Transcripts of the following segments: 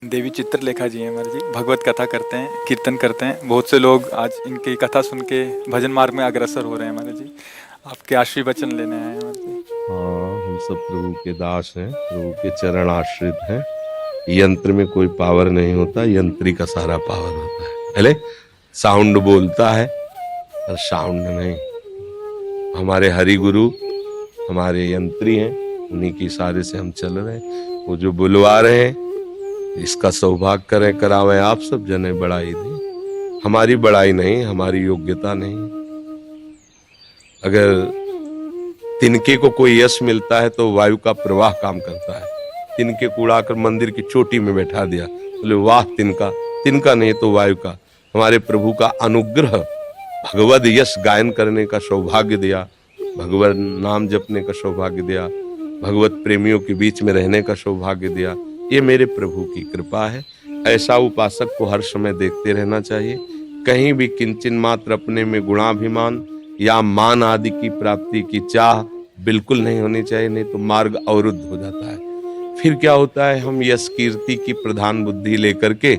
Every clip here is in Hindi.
देवी चित्रलेखा जी हैं हमारे जी, भगवत कथा करते हैं, कीर्तन करते हैं। बहुत से लोग आज इनकी कथा सुन के भजन मार्ग में अग्रसर हो रहे हैं हमारे जी। आपके आशीर्वचन लेने आए हैं हमारे जी। हाँ, हम सब प्रभु के दास हैं, प्रभु के चरण आश्रित हैं। यंत्र में कोई पावर नहीं होता, यंत्री का सारा पावर होता है। पहले साउंड बोलता है और साउंड नहीं। हमारे हरि गुरु हमारे यंत्री हैं, उन्हीं के इशारे से हम चल रहे हैं। वो जो बुलवा रहे हैं, इसका सौभाग्य करें, करावें आप सब जने बड़ाई दें। हमारी बड़ाई नहीं, हमारी योग्यता नहीं। अगर तिनके को कोई यश मिलता है तो वायु का प्रवाह काम करता है। तिनके को उड़ाकर मंदिर की चोटी में बैठा दिया, बोले वाह तिनका। तिनका नहीं तो वायु का। हमारे प्रभु का अनुग्रह, भगवद यश गायन करने का सौभाग्य दिया, भगवत नाम जपने का सौभाग्य दिया, भगवत प्रेमियों के बीच में रहने का सौभाग्य दिया। ये मेरे प्रभु की कृपा है। ऐसा उपासक को हर समय देखते रहना चाहिए। कहीं भी किंचन मात्र अपने में गुणाभिमान या मान आदि की प्राप्ति की चाह बिल्कुल नहीं होनी चाहिए, नहीं तो मार्ग अवरुद्ध हो जाता है। फिर क्या होता है, हम यश कीर्ति की प्रधान बुद्धि लेकर के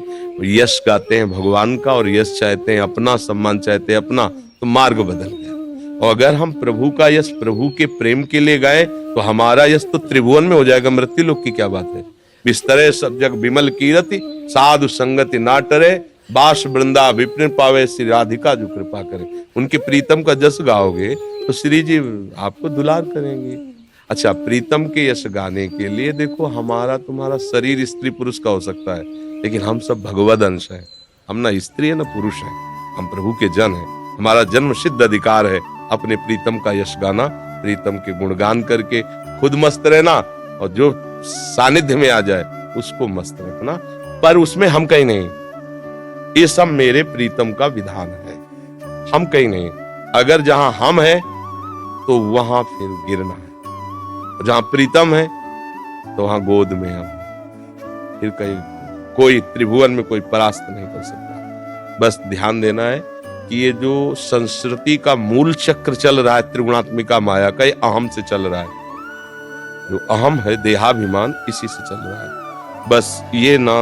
यश गाते हैं भगवान का, और यश चाहते हैं अपना, सम्मान चाहते हैं अपना, तो मार्ग बदल गया। और अगर हम प्रभु का यश प्रभु के प्रेम के लिए गाए तो हमारा यश तो त्रिभुवन में हो जाएगा। मृत्यु लोक की क्या बात है। बिस्तरे सब जग विमल कीरति, साधु संगति ना टरे, बास वृंदा विपिन पावे, श्री राधिका जो कृपा करे। उनके प्रीतम का जस गाओगे तो श्री जी आपको दुलार करेंगे। अच्छा, प्रीतम के यश गाने के लिए देखो, हमारा तुम्हारा शरीर स्त्री पुरुष का हो सकता है, लेकिन हम सब भगवद अंश हैं। हम ना स्त्री है ना पुरुष है, हम प्रभु के जन हैं। हमारा जन्म सिद्ध अधिकार है अपने प्रीतम का यश गाना, प्रीतम के गुणगान करके खुद मस्त रहना, और जो सानिध्य में आ जाए उसको मस्त रखना। पर उसमें हम कहीं नहीं, ये सब मेरे प्रीतम का विधान है, हम कहीं नहीं। अगर जहां हम हैं तो वहां फिर गिरना है, जहां प्रीतम है तो वहां गोद में हम। फिर कहीं कोई त्रिभुवन में कोई परास्त नहीं कर सकता। बस ध्यान देना है कि ये जो संस्कृति का मूल चक्र चल रहा है, त्रिगुणात्मिका माया का, ये अहम से चल रहा है। जो अहम है, देहाभिमान, इसी से चल रहा है। बस ये ना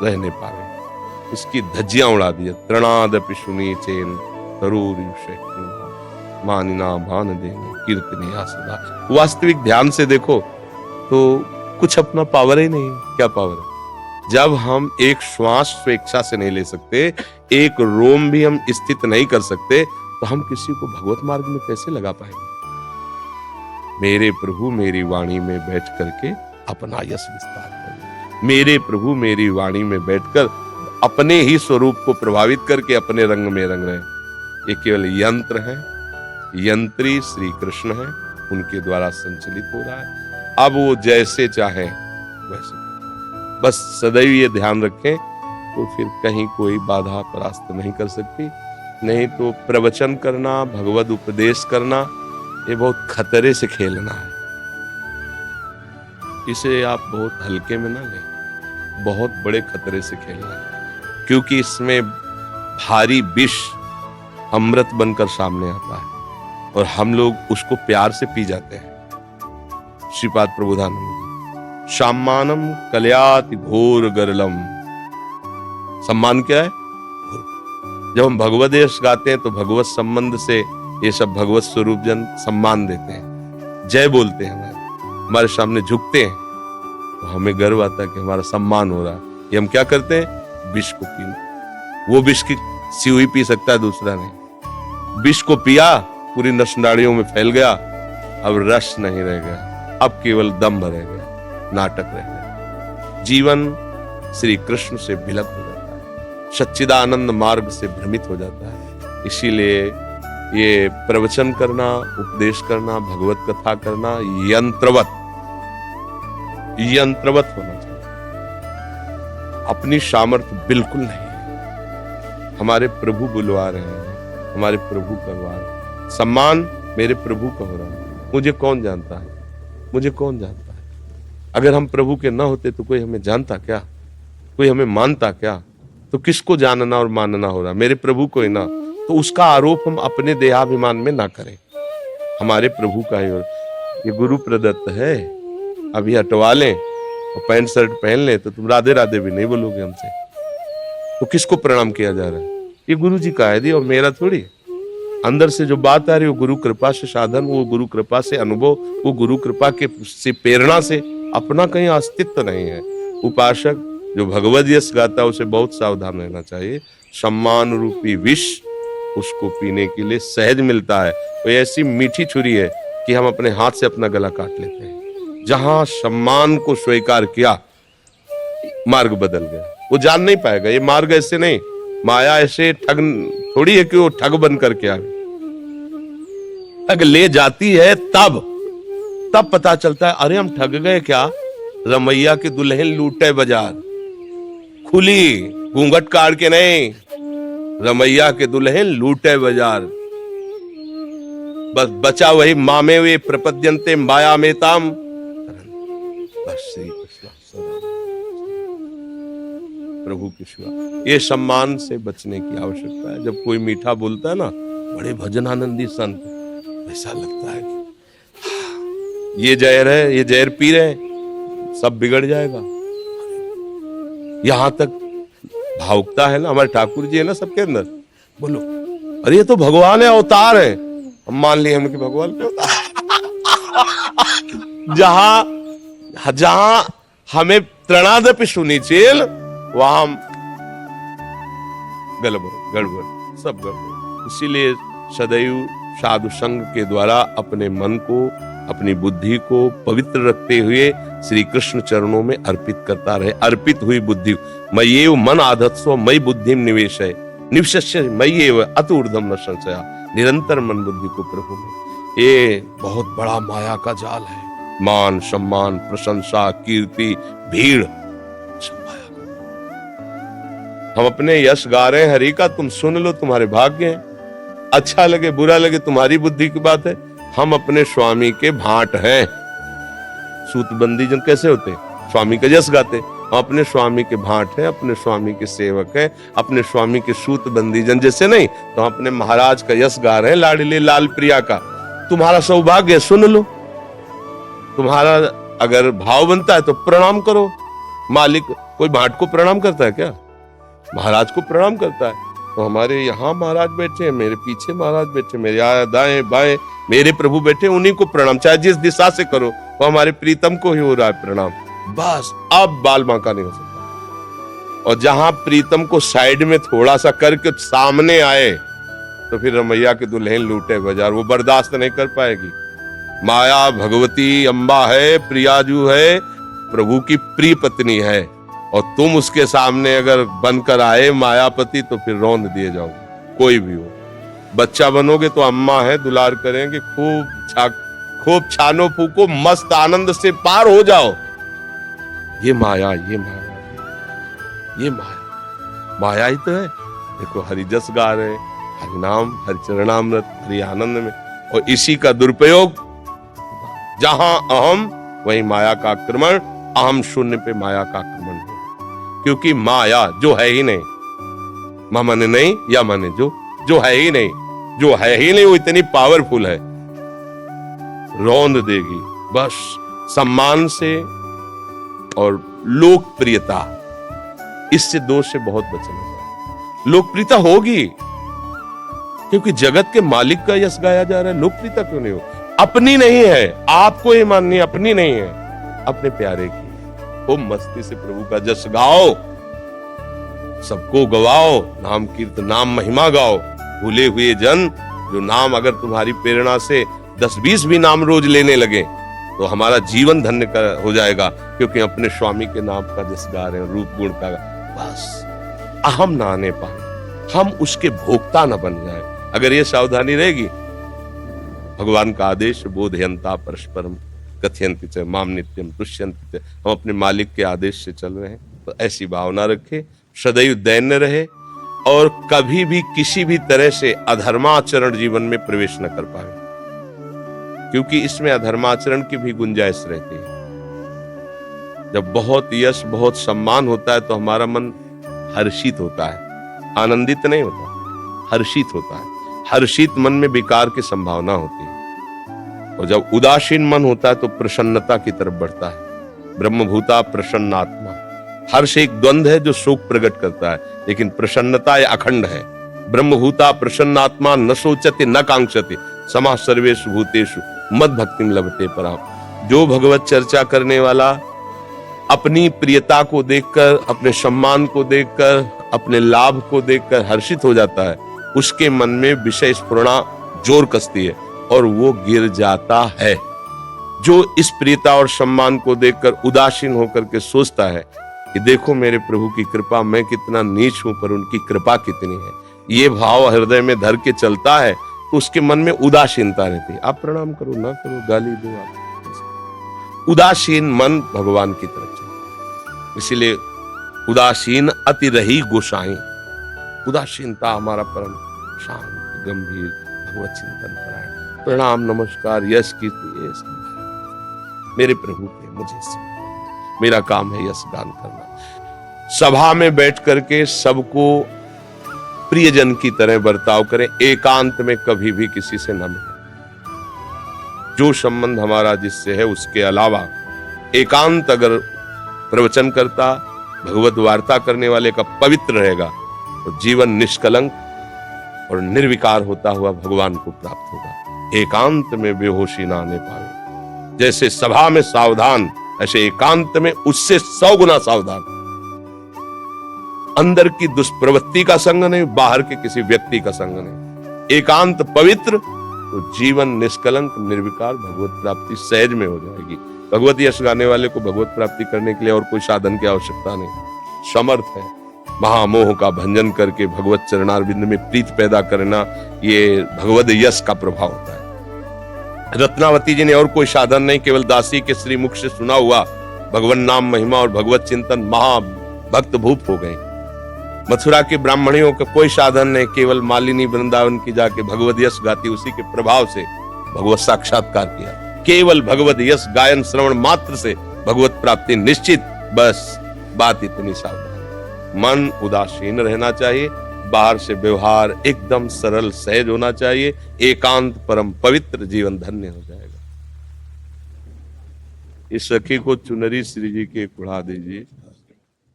रहने पाए, इसकी धज्जियां उड़ा दिया। तृणादपि सुनी चेन तरूर मानिना मान देने कीर्तनिया सदा। वास्तविक ध्यान से देखो तो कुछ अपना पावर ही नहीं। क्या पावर है? जब हम एक श्वास स्वेच्छा से नहीं ले सकते, एक रोम भी हम स्थित नहीं कर सकते, तो हम किसी को भगवत मार्ग में कैसे लगा पाएंगे। मेरे प्रभु मेरी वाणी में बैठ करके अपना यश विस्तार करें। मेरे प्रभु मेरी वाणी में बैठकर अपने ही स्वरूप को प्रभावित करके अपने रंग में रंग रहे। ये केवल यंत्र है, यंत्री श्री कृष्ण है, उनके द्वारा संचलित हो रहा है। अब वो जैसे चाहे वैसे, बस सदैव ये ध्यान रखें, तो फिर कहीं कोई बाधा परास्त नहीं कर सकती। नहीं तो प्रवचन करना, भगवद उपदेश करना, ये बहुत खतरे से खेलना है। इसे आप बहुत हल्के में ना लें, बहुत बड़े खतरे से खेलना है, क्योंकि इसमें भारी विष अमृत बनकर सामने आता है, और हम लोग उसको प्यार से पी जाते हैं। श्रीपाद प्रबोधानंद जी, सम्मानम कल्याति घोर गरलम। सम्मान क्या है? जब हम भगवद यश गाते हैं तो भगवत संबंध से ये सब भगवत स्वरूप जन सम्मान देते हैं, जय बोलते हैं, हमारे सामने झुकते हैं, तो हमें गर्व आता है कि हमारा सम्मान हो रहा है। ये हम क्या करते हैं? विष को पीना। वो विष की सिवई पी सकता है, दूसरा नहीं। विष को पिया, पूरी नस नाड़ियों में फैल गया, अब रस नहीं रह गया, अब केवल दम्भ रह गया, नाटक रह गया। जीवन श्री कृष्ण से विलग हो जाता है, सच्चिदानंद मार्ग से भ्रमित हो जाता है। इसीलिए ये प्रवचन करना, उपदेश करना, भगवत कथा करना यंत्रवत होना चाहिए। अपनी सामर्थ्य बिल्कुल नहीं है। हमारे प्रभु बुलवा रहे हैं, हमारे प्रभु करवा रहे हैं। सम्मान मेरे प्रभु का हो रहा है। मुझे कौन जानता है? मुझे कौन जानता है? अगर हम प्रभु के ना होते तो कोई हमें जानता क्या? कोई हमें मानता क्या? तो किसको जानना और मानना हो रहा? मेरे प्रभु को ही ना। तो उसका आरोप हम अपने देहाभिमान में ना करें, हमारे प्रभु का ही। ये गुरु प्रदत्त है, अभी हटवा लें और पैंट शर्ट पहन ले तो तुम राधे राधे भी नहीं बोलोगे हमसे। तो किसको प्रणाम किया जा रहा है? ये गुरु जी का है और मेरा थोड़ी। अंदर से जो बात आ रही है वो गुरु कृपा से साधन, वो गुरु कृपा से अनुभव, वो गुरु कृपा के से प्रेरणा से, अपना कहीं अस्तित्व नहीं है। उपासक जो भगवद यश गाता है उसे बहुत सावधान रहना चाहिए। सम्मान रूपी विष उसको पीने के लिए सहज मिलता है। वो ऐसी मीठी छुरी है कि हम अपने हाथ से अपना गला काट लेते हैं। जहां सम्मान को स्वीकार किया, मार्ग बदल गया। वो जान नहीं पाएगा ये मार्ग ऐसे नहीं, माया ऐसे ठग थोड़ी है कि वो ठग बन करके आवे। ठग ले जाती है तब पता चलता है अरे हम ठग गए क्या। रमैया के दुल्हन लूटे बाजार, खुली घूंघट काट के नहीं, रमैया के दुल्हन लूटे बाजार। बस बचा वही मामे वे प्रपद्यंते माया में ताम। बस श्री कृष्ण प्रभु की सेवा। ये सम्मान से बचने की आवश्यकता है। जब कोई मीठा बोलता है ना, बड़े भजनानंदी संत, ऐसा लगता है कि ये जहर है, ये जहर पी रहे हैं, सब बिगड़ जाएगा। यहां तक भावुकता है ना, हमारे ठाकुर जी है ना सबके अंदर। बोलो अरे ये तो भगवान है, अवतार है। हम मान लिए हम कि भगवान के अवतार। जहां हमें त्रणादपि सुनिचेल, वहां गड़बड़, सब गड़बड़। इसीलिए सदैव साधु संग के द्वारा अपने मन को, अपनी बुद्धि को पवित्र रखते हुए श्री कृष्ण चरणों में अर्पित करता रहे। अर्पित हुई बुद्धि मय्येव मन आधत्स्व मयि बुद्धिम निवेशय निवशस्य मय्येव अत ऊर्ध्वं न संशया। निरंतर मन बुद्धि को प्रभु में। ये बहुत बड़ा माया का जाल है। मान सम्मान प्रशंसा कीर्ति भीड़ सब माया का। हम अपने यश गा रहे हैं हरि का, तुम सुन लो, तुम्हारे भाग्य हैं। अच्छा लगे बुरा लगे तुम्हारी बुद्धि की बात है। हम अपने स्वामी के भाट हैं। सूतबंदी जन कैसे होते? स्वामी का यश गाते। हम अपने स्वामी के भाट हैं, अपने स्वामी के सेवक हैं, अपने स्वामी के सूतबंदी जन जैसे नहीं, तो हम अपने महाराज का यश गा रहे हैं, लाडली लाल प्रिया का। तुम्हारा सौभाग्य, सुन लो। तुम्हारा अगर भाव बनता है तो प्रणाम करो। मालिक कोई भाट को प्रणाम करता है क्या? महाराज को प्रणाम करता है। तो हमारे यहाँ महाराज बैठे हैं, मेरे पीछे महाराज बैठे, मेरे दाएं बाएं मेरे प्रभु बैठे, उन्हीं को प्रणाम, चाहे जिस दिशा से करो, वो हमारे प्रीतम को ही हो रहा है प्रणाम। बस अब बाल बांका नहीं हो सकता। और जहां प्रीतम को साइड में थोड़ा सा करके सामने आए तो फिर रमैया के दुल्हन लूटे बाजार, वो बर्दाश्त नहीं कर पाएगी। माया भगवती अम्बा है, प्रियाजू है, प्रभु की प्रिय पत्नी है, और तुम उसके सामने अगर बनकर आए मायापति तो फिर रौंद दिए जाओगे। कोई भी हो, बच्चा बनोगे तो अम्मा है, दुलार करेंगे, खूब छानो फूको, मस्त आनंद से पार हो जाओ। ये माया, ये माया, ये माया, माया ही तो है। देखो हरि जस गा रहे, हरि नाम, हरि चरणामृत, हरि आनंद में, और इसी का दुरुपयोग। जहां अहम वहीं माया का आक्रमण, अहम शून्य पे माया का आक्रमण है। क्योंकि माया जो है ही नहीं, माने नहीं या माने जो है ही नहीं, जो है ही नहीं वो इतनी पावरफुल है, रौंद देगी। बस सम्मान से और लोकप्रियता, इससे दोष से बहुत बचना चाहिए। लोकप्रियता होगी क्योंकि जगत के मालिक का यश गाया जा रहा है, लोकप्रियता क्यों नहीं हो? अपनी नहीं है, आपको ये माननी अपनी नहीं है, अपने प्यारे की। खूब मस्ती से प्रभु का जश गाओ, सबको गवाओ, नाम कीर्तन, नाम महिमा गाओ। भूले हुए जन, जो नाम अगर तुम्हारी प्रेरणा से 10-20 भी नाम रोज लेने लगे तो हमारा जीवन धन्य हो जाएगा, क्योंकि अपने स्वामी के नाम का जस गा रहे हैं, रूप गुण का। बस अहम ना आने पाए, हम उसके भोक्ता न बन जाए। अगर ये सावधानी रहेगी, भगवान का आदेश बोधयंता परस्परम कथयंति च माम नित्यम तुष्यंति च, हम अपने मालिक के आदेश से चल रहे हैं। तो ऐसी भावना रखे, सदैव दैन्य रहे, और कभी भी किसी भी तरह से अधर्माचरण जीवन में प्रवेश न कर पाए, क्योंकि इसमें अधर्माचरण की भी गुंजाइश रहती है। जब बहुत यश, बहुत सम्मान होता है तो हमारा मन हर्षित होता है, आनंदित नहीं होता, हर्षित होता है। हर्षित मन में विकार की संभावना होती है, और जब उदासीन मन होता है तो प्रसन्नता की तरफ बढ़ता है। ब्रह्मभूता प्रसन्नात्मा। हर्ष एक द्वंद्व है जो शोक प्रकट करता है, लेकिन प्रसन्नता ये अखंड है। ब्रह्मभूता प्रसन्नात्मा न सोचते न कांक्षते समाः सर्वेषु भूतेषु मद भक्तिम लभते पराम। जो भगवत चर्चा करने वाला अपनी प्रियता को देखकर, अपने सम्मान को देखकर, अपने लाभ को देखकर हर्षित हो जाता है, उसके मन में विषय स्फुरणा जोर कसती है और वो गिर जाता है। जो इस प्रियता और सम्मान को देखकर उदासीन होकर के सोचता है कि देखो मेरे प्रभु की कृपा, मैं कितना नीच हूं पर उनकी कृपा कितनी है, ये भाव हृदय में धर के चलता है, तो उसके मन में उदासीनता रहती है। आप प्रणाम करो ना करो, गाली दो, आप उदासीन मन भगवान की तरफ चलता है। इसीलिए उदासीन अति रही गोसाई। उदासीनता हमारा परम शांत गंभीर भगवत चिंतन परायण। प्रणाम नमस्कार यश कीर्ति यश मेरे प्रभु के मुझे सिमरन। मेरा काम है यश गान करना। सभा में बैठ करके सबको प्रियजन की तरह बर्ताव करें, एकांत में कभी भी किसी से न मिले। जो संबंध हमारा जिससे है उसके अलावा एकांत अगर प्रवचन करता, भगवत वार्ता करने वाले का पवित्र रहेगा तो जीवन निष्कलंक और निर्विकार होता हुआ भगवान को प्राप्त होगा। एकांत में बेहोशी ना आने पाए। जैसे सभा में सावधान, ऐसे एकांत में उससे 100 गुना सावधान। अंदर की दुष्प्रवृत्ति का संग नहीं, बाहर के किसी व्यक्ति का संग नहीं। एकांत पवित्र तो जीवन निष्कलंक निर्विकार, भगवत प्राप्ति सहज में हो जाएगी। भगवत यश गाने वाले को भगवत प्राप्ति करने के लिए और कोई साधन की आवश्यकता नहीं, समर्थ है। महामोह का भंजन करके भगवत चरणारविंद में प्रीत पैदा करना, ये भगवत यश का प्रभाव होता है। रत्नावती जी ने और कोई साधन नहीं, केवल दासी के श्रीमुख से सुना हुआ भगवान नाम महिमा और भगवत चिंतन महाभक्त भूप हो गए। मथुरा के ब्राह्मणियों का कोई साधन नहीं, केवल मालिनी वृंदावन की जाके भगवत यश गाती, उसी के प्रभाव से भगवत साक्षात्कार किया। केवल भगवत यश गायन श्रवण मात्र से भगवत प्राप्ति निश्चित। बस बात इतनी सावधान। मन उदासीन रहना चाहिए, बाहर से व्यवहार एकदम सरल सहज होना चाहिए। एकांत परम पवित्र, जीवन धन्य हो जाएगा। इस सखी को चुनरी श्री जी के उड़ा दीजिए।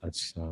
अच्छा